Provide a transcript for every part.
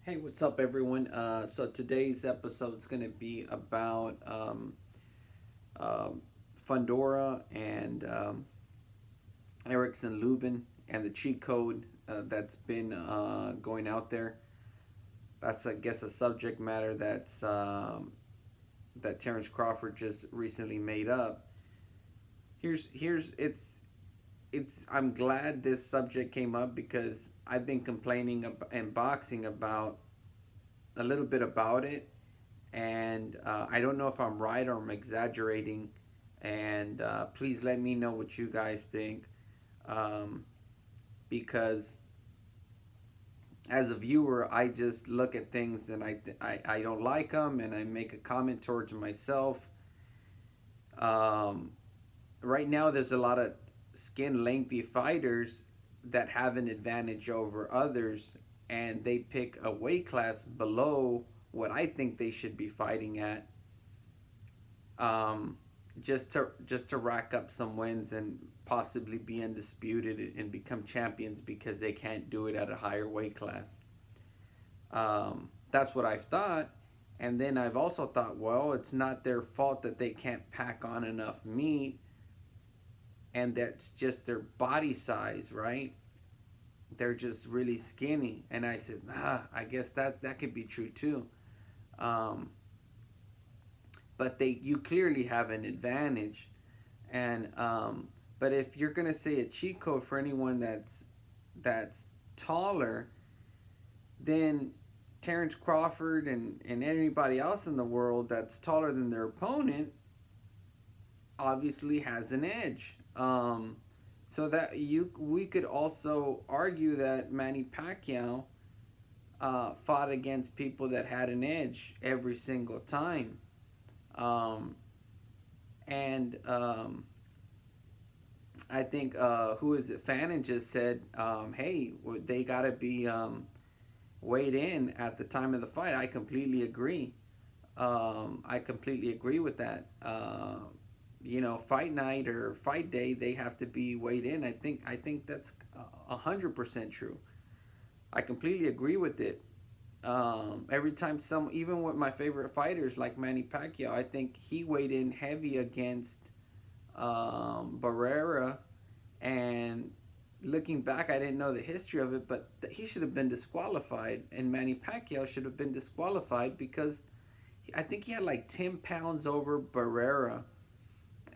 Hey, what's up, everyone? So today's episode is going to be about um Fondura and Erickson Lubin and the cheat code that's been going out there. That's, I guess, a subject matter that Terence Crawford just recently made up. Here's it's I'm glad this subject came up because I've been complaining in boxing about a little bit about it, and I don't know if I'm right or I'm exaggerating. And please let me know what you guys think, um, because as a viewer, I just look at things and I don't like them, and I make a comment towards myself. Um, right now, there's a lot of skin lengthy fighters that have an advantage over others, and they pick a weight class below what I think they should be fighting at, um, just to rack up some wins and possibly be undisputed and become champions because they can't do it at a higher weight class. That's what I've thought. And then I've also thought, well, it's not their fault that they can't pack on enough meat, and that's just their body size, right? They're just really skinny. And I said, I guess that could be true too. Um, but you clearly have an advantage. And but if you're gonna say a cheat code for anyone that's taller, then Terence Crawford and anybody else in the world that's taller than their opponent obviously has an edge. So that we could also argue that Manny Pacquiao fought against people that had an edge every single time. Um, and I think who is it? Fannin just said, "Hey, they got to be weighed in at the time of the fight." I completely agree. I completely agree with that. Fight night or fight day, they have to be weighed in. I think that's 100% true. I completely agree with it. Every time even with my favorite fighters like Manny Pacquiao, I think he weighed in heavy against Barrera, and looking back, I didn't know the history of it, but he should have been disqualified, and Manny Pacquiao should have been disqualified because I think he had like 10 pounds over Barrera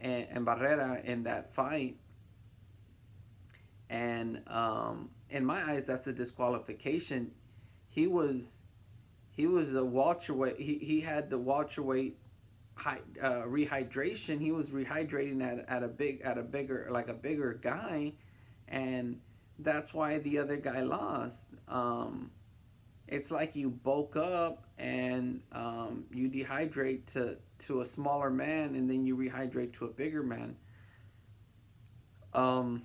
and Barrera in that fight, and in my eyes, that's a disqualification. He was he was a welterweight. He had the welterweight rehydration. He was rehydrating at a bigger, like a bigger guy, and that's why the other guy lost. It's like you bulk up and you dehydrate to a smaller man, and then you rehydrate to a bigger man. Um,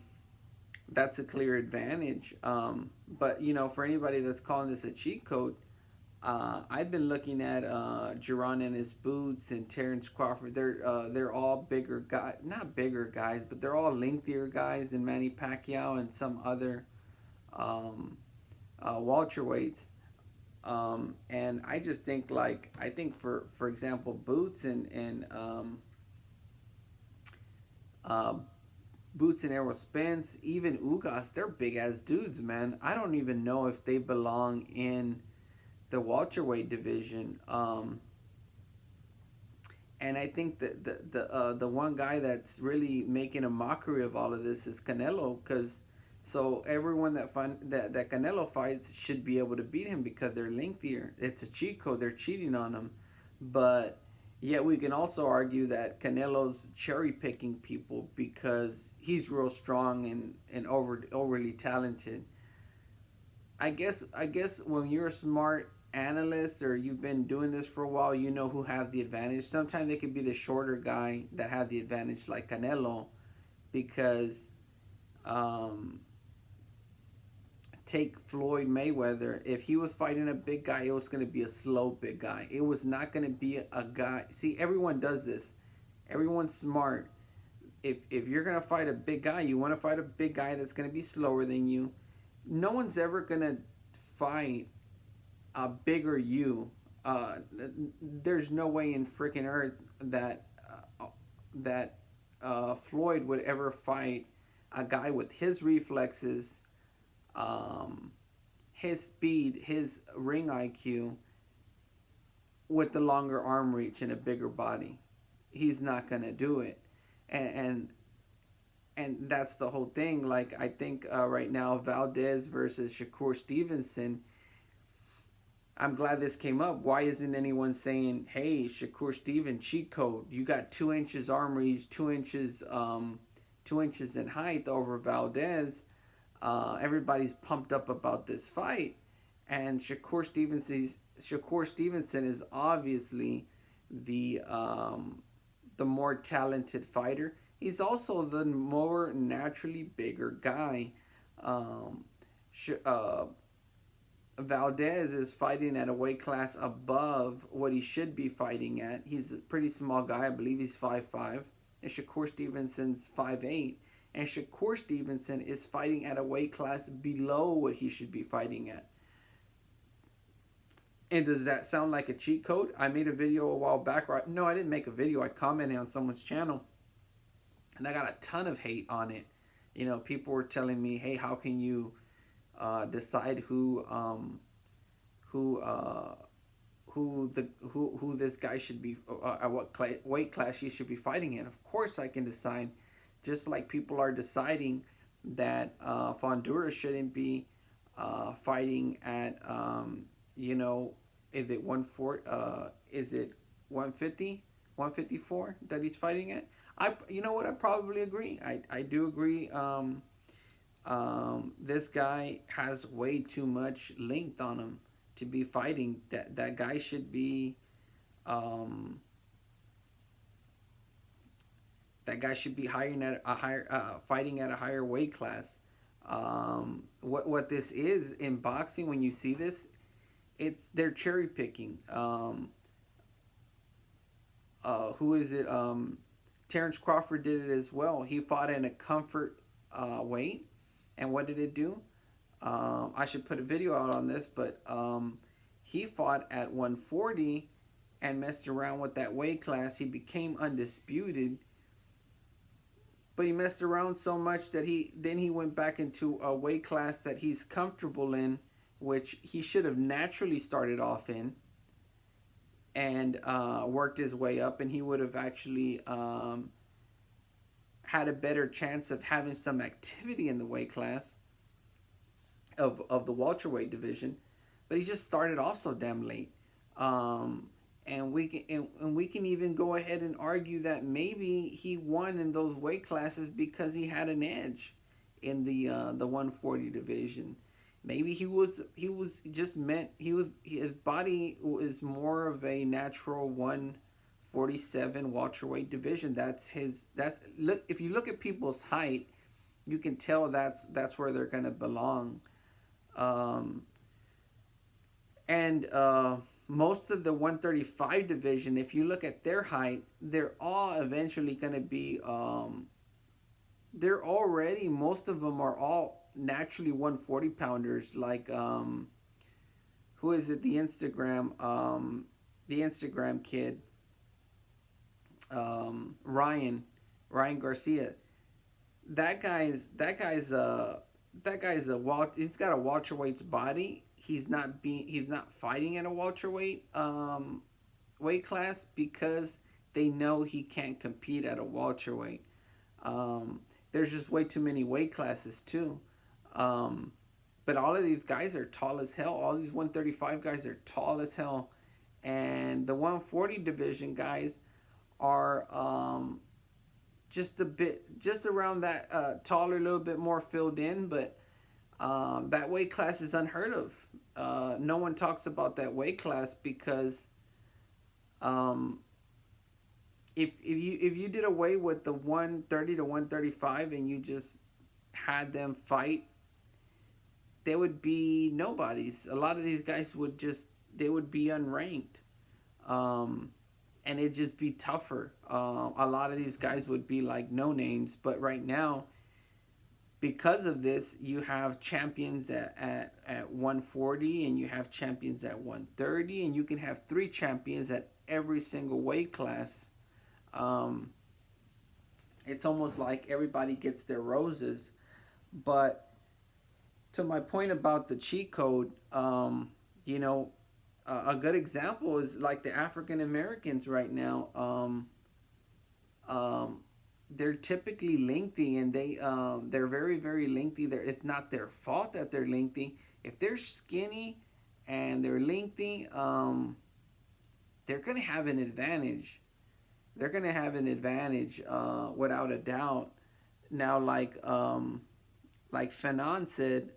that's a clear advantage. But for anybody that's calling this a cheat code, I've been looking at Duran and his boots and Terence Crawford. They're all bigger guys, not bigger guys, but they're all lengthier guys than Manny Pacquiao and some other um, welterweights. And I just think, like, I think for example, Boots uh, Boots and Errol Spence, even Ugas, they're big ass dudes, man. I don't even know if they belong in the welterweight division. And I think that the one guy that's really making a mockery of all of this is Canelo, because so everyone that Canelo fights should be able to beat him because they're lengthier. It's a cheat code. They're cheating on him, but yet we can also argue that Canelo's cherry picking people because he's real strong and overly talented. I guess when you're a smart analyst or you've been doing this for a while, you know who have the advantage. Sometimes they could be the shorter guy that have the advantage, like Canelo, because um, take Floyd Mayweather. If he was fighting a big guy, it was going to be a slow big guy. It was not going to be a guy. See, everyone does this. Everyone's smart. If you're going to fight a big guy, you want to fight a big guy that's going to be slower than you. No one's ever going to fight a bigger you. There's no way in freaking earth that Floyd would ever fight a guy with his reflexes, um, his speed, his ring IQ, with the longer arm reach and a bigger body. He's not gonna do it, and that's the whole thing. Like I think right now, Valdez versus Shakur Stevenson. I'm glad this came up. Why isn't anyone saying, "Hey, Shakur Stevenson, cheat code? You got 2 inches arm reach, 2 inches, 2 inches in height over Valdez." Everybody's pumped up about this fight, and Shakur Stevenson is obviously the more talented fighter. He's also the more naturally bigger guy. Um, sh- uh, Valdez is fighting at a weight class above what he should be fighting at. He's a pretty small guy. I believe he's 5'5". And Shakur Stevenson's 5'8". And Shakur Stevenson is fighting at a weight class below what he should be fighting at. And does that sound like a cheat code? I made a video a while back. No, I didn't make a video. I commented on someone's channel. And I got a ton of hate on it. You know, people were telling me, hey, how can you decide who who this guy should be, at what weight class he should be fighting in. Of course, I can decide, just like people are deciding that Fondura shouldn't be fighting at you know, is it 140? Is it 150, 154 that he's fighting at? You know what? I probably agree. I do agree. This guy has way too much length on him to be fighting. That guy should be. Um, that guy should be fighting at a higher weight class. What this is in boxing, when you see this, they're cherry picking. Who is it? Terence Crawford did it as well. He fought in a comfort weight, and what did it do? I should put a video out on this, but he fought at 140 and messed around with that weight class. He became undisputed, but he messed around so much that he went back into a weight class that he's comfortable in, which he should have naturally started off in, and worked his way up, and he would have actually had a better chance of having some activity in the weight class of the welterweight division. But he just started off so damn late. And we can even go ahead and argue that maybe he won in those weight classes because he had an edge in the 140 division. Maybe his body was more of a natural 147 welterweight division. Look, if you look at people's height, you can tell that's where they're gonna belong. And most of the 135 division, if you look at their height, they're all eventually going to be, most of them are all naturally 140 pounders. Like, who is it? The Instagram kid, Ryan Garcia. He's got a welterweight's body. He's not fighting at a welterweight weight class because they know he can't compete at a welterweight. There's just way too many weight classes too. But all of these guys are tall as hell. All these 135 guys are tall as hell, and the 140 division guys are just around that taller, a little bit more filled in, but that weight class is unheard of. No one talks about that weight class because if you did away with the 130 to 135 and you just had them fight, they would be nobodies. A lot of these guys would be unranked. And it'd just be tougher. A lot of these guys would be like no names, but right now, because of this, you have champions at 140, and you have champions at 130, and you can have three champions at every single weight class. Um, it's almost like everybody gets their roses. But to my point about the cheat code, you know, a good example is like the African Americans right now. Um, they're typically lengthy, and they're very very lengthy. It's not their fault that they're lengthy. If they're skinny and they're lengthy, they're gonna have an advantage. They're gonna have an advantage without a doubt. Now, like Fanon said,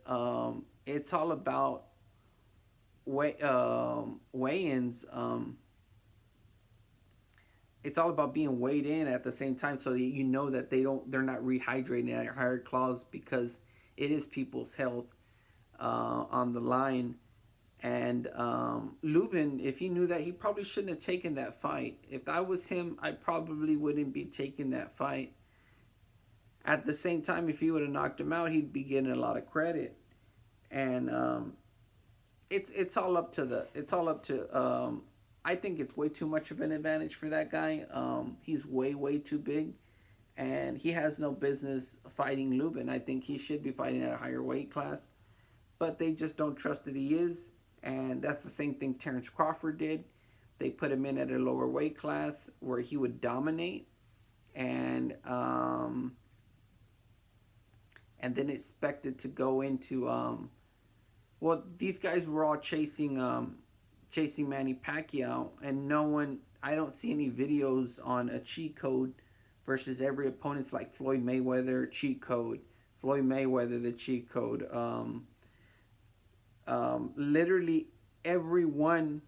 it's all about weigh-ins. It's all about being weighed in at the same time, so that you know that they're not rehydrating at higher claws, because it is people's health on the line. And Lubin, if he knew that, he probably shouldn't have taken that fight. If I was him, I probably wouldn't be taking that fight. At the same time, if he would have knocked him out, he'd be getting a lot of credit. And it's all up to I think it's way too much of an advantage for that guy. He's way way too big, and he has no business fighting Lubin. I think he should be fighting at a higher weight class, but they just don't trust that he is. And that's the same thing Terence Crawford did. They put him in at a lower weight class where he would dominate, and then expected to go into well, these guys were all chasing Manny Pacquiao, and no one, I don't see any videos on a cheat code versus every opponent's like Floyd Mayweather cheat code, Floyd Mayweather the cheat code. Literally everyone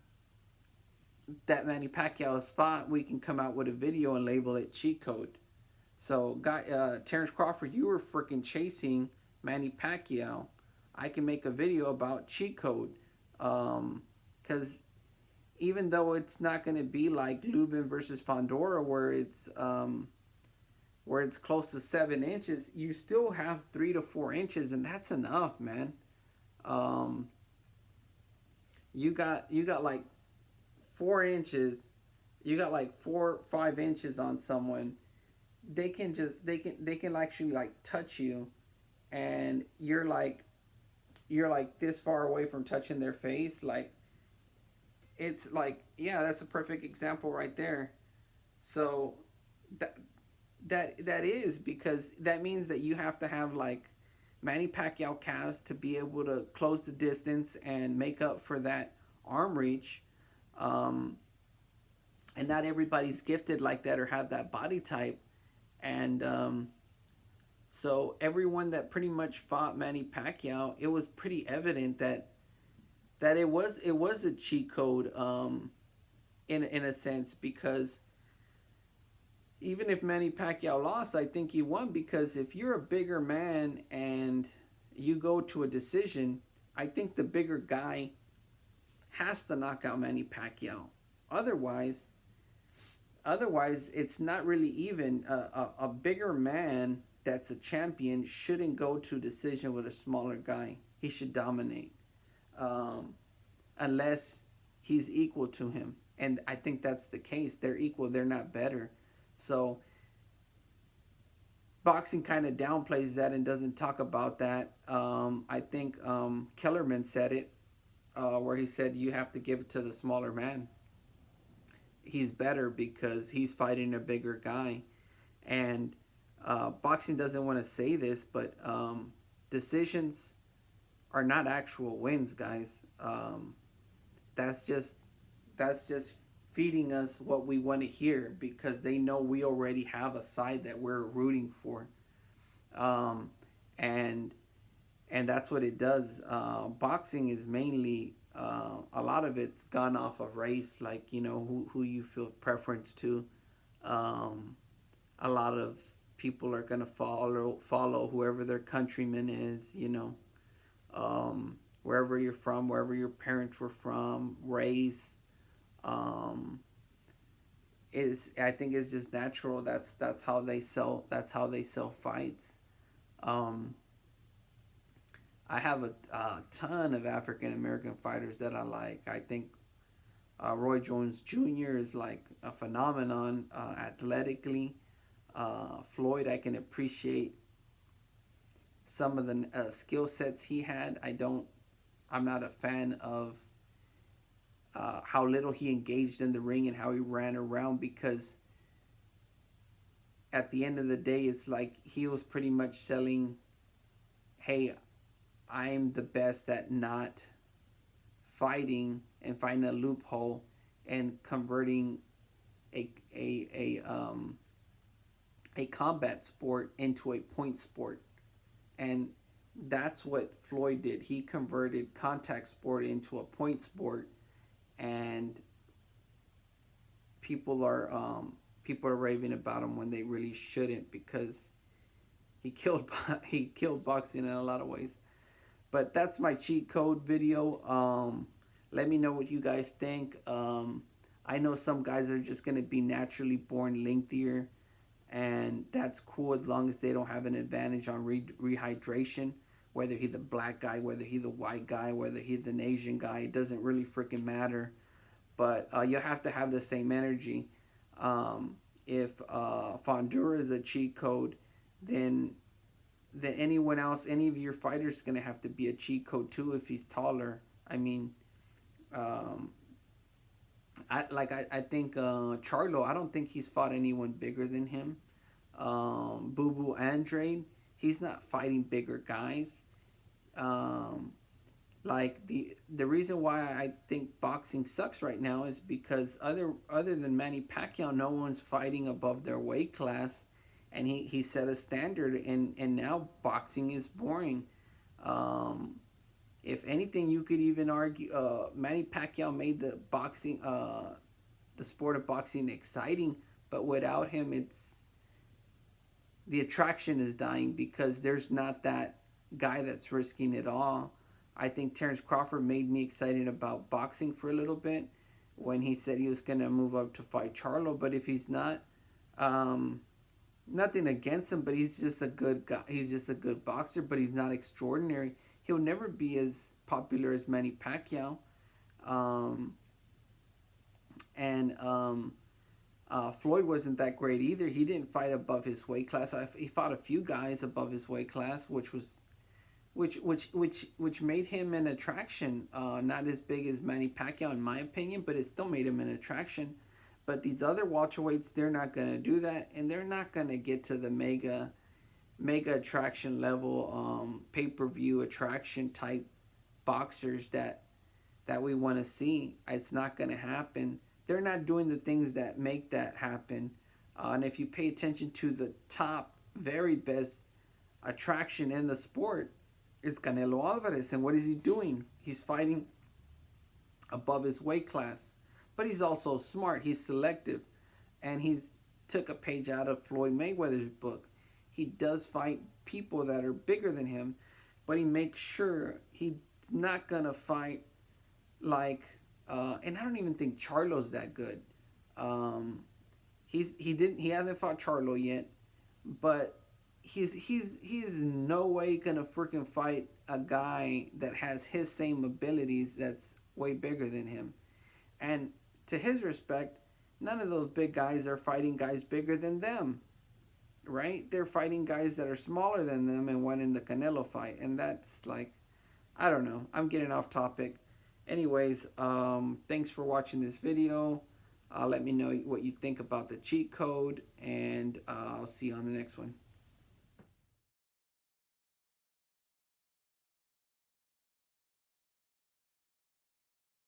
that Manny Pacquiao has fought, we can come out with a video and label it cheat code. So, Terence Crawford, you were freaking chasing Manny Pacquiao. I can make a video about cheat code, because even though it's not going to be like Lubin versus Fondura, where it's close to 7 inches, you still have 3 to 4 inches, and that's enough, man. You got like 4 inches, you got like 4 or 5 inches on someone. They can actually like touch you, and you're like this far away from touching their face. Like, it's like, yeah, that's a perfect example right there. So that is, because that means that you have to have like Manny Pacquiao calves to be able to close the distance and make up for that arm reach. And not everybody's gifted like that or have that body type. And so everyone that pretty much fought Manny Pacquiao, it was pretty evident that it was a cheat code, in a sense, because even if Manny Pacquiao lost, I think he won, because if you're a bigger man and you go to a decision, I think the bigger guy has to knock out Manny Pacquiao. Otherwise, it's not really even. A bigger man that's a champion shouldn't go to decision with a smaller guy. He should dominate, unless he's equal to him. And I think that's the case. They're equal. They're not better. So boxing kind of downplays that and doesn't talk about that. I think Kellerman said it, where he said you have to give it to the smaller man. He's better because he's fighting a bigger guy. And boxing doesn't want to say this, but decisions are not actual wins, guys. That's just feeding us what we want to hear, because they know we already have a side that we're rooting for. And that's what it does. Boxing is mainly, a lot of it's gone off of race, like, who you feel preference to. A lot of people are gonna follow whoever their countryman is, wherever you're from, wherever your parents were from, race. I think it's just natural. That's how they sell fights. I have a ton of African American fighters that I like. I think Roy Jones Jr. is like a phenomenon athletically. Floyd, I can appreciate some of the skill sets he had. I'm not a fan of how little he engaged in the ring and how he ran around, because at the end of the day, it's like he was pretty much selling, hey, I'm the best at not fighting and finding a loophole and converting a a combat sport into a point sport. And that's what Floyd did. He converted contact sport into a point sport, and people are people are raving about him when they really shouldn't, because he killed he killed boxing in a lot of ways. But that's my cheat code video. Let me know what you guys think. I know some guys are just gonna be naturally born lengthier, and that's cool as long as they don't have an advantage on rehydration. Whether he's the black guy, whether he's the white guy, whether he's an Asian guy, it doesn't really freaking matter. But you have to have the same energy. If Fondura is a cheat code, then anyone else, any of your fighters, is gonna have to be a cheat code too if he's taller. I mean, um, I think Charlo. I don't think he's fought anyone bigger than him. Boo Boo Andrade, he's not fighting bigger guys. Um, like the reason why I think boxing sucks right now is because other than Manny Pacquiao, no one's fighting above their weight class, and he set a standard, and now boxing is boring. Um, if anything, you could even argue Manny Pacquiao made the sport of boxing exciting, but without him, it's the attraction is dying because there's not that guy that's risking it all. I think Terence Crawford made me excited about boxing for a little bit when he said he was going to move up to fight Charlo. But if he's not, um, nothing against him, but he's just a good guy. He's just a good boxer, but he's not extraordinary. He'll never be as popular as Manny Pacquiao. Um, and Floyd wasn't that great either. He didn't fight above his weight class. He fought a few guys above his weight class, which made him an attraction. Not as big as Manny Pacquiao, in my opinion, but it still made him an attraction. But these other welterweights, they're not gonna do that, and they're not gonna get to the mega attraction level, pay per view attraction type boxers that we want to see. It's not gonna happen. They're not doing the things that make that happen. And if you pay attention to the top, very best attraction in the sport, it's Canelo Alvarez. And what is he doing? He's fighting above his weight class. But he's also smart. He's selective. And he's took a page out of Floyd Mayweather's book. He does fight people that are bigger than him, but he makes sure he's not going to fight like, and I don't even think Charlo's that good. He hasn't fought Charlo yet, but he's no way gonna freaking fight a guy that has his same abilities that's way bigger than him. And to his respect, none of those big guys are fighting guys bigger than them, right? They're fighting guys that are smaller than them and winning the Canelo fight, and that's like, I don't know. I'm getting off topic. Anyways, thanks for watching this video. Let me know what you think about the cheat code, and I'll see you on the next one.